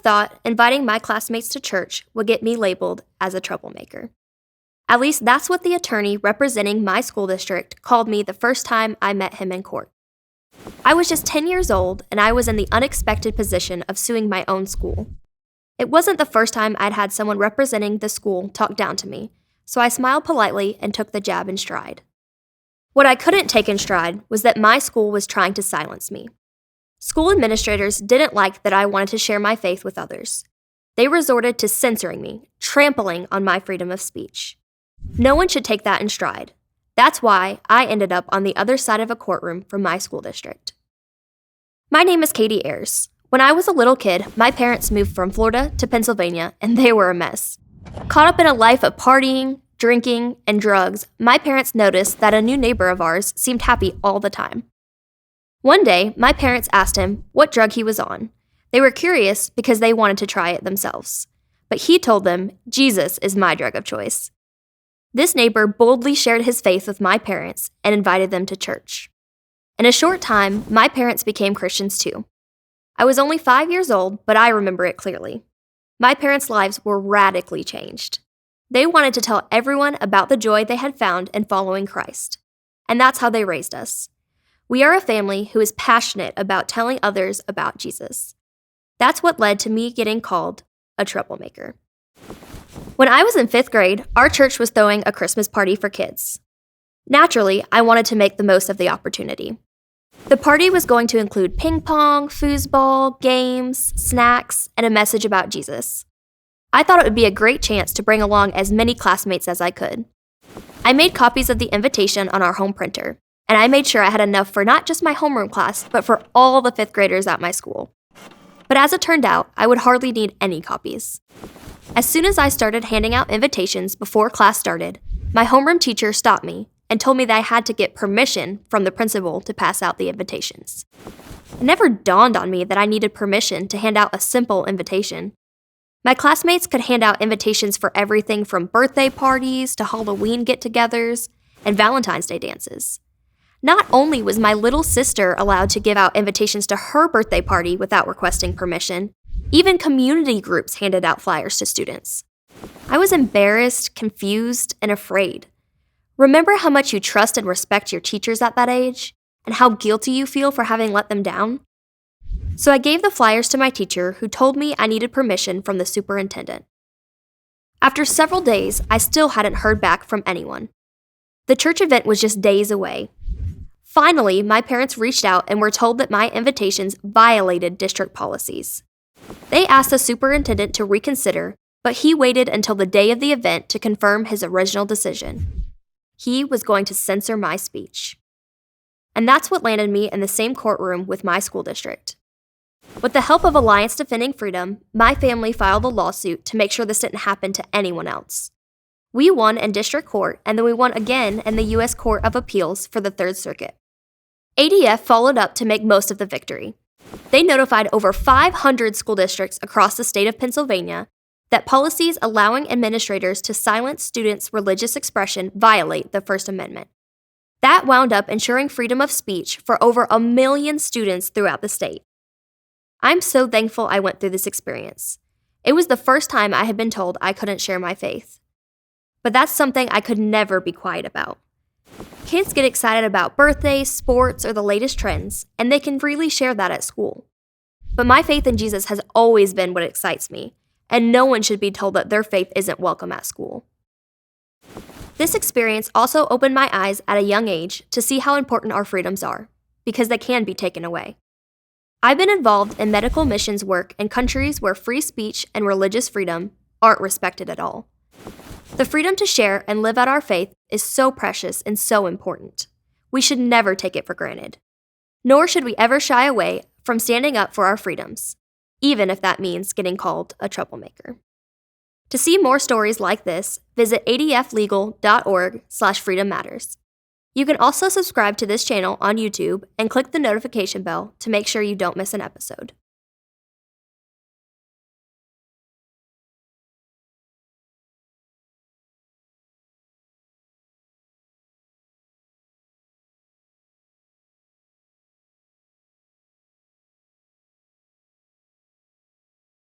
thought inviting my classmates to church would get me labeled as a troublemaker. At least that's what the attorney representing my school district called me the first time I met him in court. I was just 10 years old, and I was in the unexpected position of suing my own school. It wasn't the first time I'd had someone representing the school talk down to me, so I smiled politely and took the jab in stride. What I couldn't take in stride was that my school was trying to silence me. School administrators didn't like that I wanted to share my faith with others. They resorted to censoring me, trampling on my freedom of speech. No one should take that in stride. That's why I ended up on the other side of a courtroom from my school district. My name is Katie Ayers. When I was a little kid, my parents moved from Florida to Pennsylvania, and they were a mess. Caught up in a life of partying, drinking, and drugs, my parents noticed that a new neighbor of ours seemed happy all the time. One day, my parents asked him what drug he was on. They were curious because they wanted to try it themselves. But he told them, Jesus is my drug of choice. This neighbor boldly shared his faith with my parents and invited them to church. In a short time, my parents became Christians too. I was only 5 years old, but I remember it clearly. My parents' lives were radically changed. They wanted to tell everyone about the joy they had found in following Christ. And that's how they raised us. We are a family who is passionate about telling others about Jesus. That's what led to me getting called a troublemaker. When I was in 5th grade, our church was throwing a Christmas party for kids. Naturally, I wanted to make the most of the opportunity. The party was going to include ping pong, foosball, games, snacks, and a message about Jesus. I thought it would be a great chance to bring along as many classmates as I could. I made copies of the invitation on our home printer, and I made sure I had enough for not just my homeroom class, but for all the 5th graders at my school. But as it turned out, I would hardly need any copies. As soon as I started handing out invitations before class started, my homeroom teacher stopped me and told me that I had to get permission from the principal to pass out the invitations. It never dawned on me that I needed permission to hand out a simple invitation. My classmates could hand out invitations for everything from birthday parties to Halloween get-togethers and Valentine's Day dances. Not only was my little sister allowed to give out invitations to her birthday party without requesting permission, even community groups handed out flyers to students. I was embarrassed, confused, and afraid. Remember how much you trust and respect your teachers at that age, and how guilty you feel for having let them down? So I gave the flyers to my teacher, who told me I needed permission from the superintendent. After several days, I still hadn't heard back from anyone. The church event was just days away. Finally, my parents reached out and were told that my invitations violated district policies. They asked the superintendent to reconsider, but he waited until the day of the event to confirm his original decision. He was going to censor my speech. And that's what landed me in the same courtroom with my school district. With the help of Alliance Defending Freedom, my family filed a lawsuit to make sure this didn't happen to anyone else. We won in district court, and then we won again in the U.S. Court of Appeals for the Third Circuit. ADF followed up to make most of the victory. They notified over 500 school districts across the state of Pennsylvania that policies allowing administrators to silence students' religious expression violate the First Amendment. That wound up ensuring freedom of speech for over 1 million students throughout the state. I'm so thankful I went through this experience. It was the first time I had been told I couldn't share my faith. But that's something I could never be quiet about. Kids get excited about birthdays, sports, or the latest trends, and they can freely share that at school. But my faith in Jesus has always been what excites me, and no one should be told that their faith isn't welcome at school. This experience also opened my eyes at a young age to see how important our freedoms are, because they can be taken away. I've been involved in medical missions work in countries where free speech and religious freedom aren't respected at all. The freedom to share and live out our faith is so precious and so important. We should never take it for granted. Nor should we ever shy away from standing up for our freedoms, even if that means getting called a troublemaker. To see more stories like this, visit adflegal.org/freedom matters. You can also subscribe to this channel on YouTube and click the notification bell to make sure you don't miss an episode.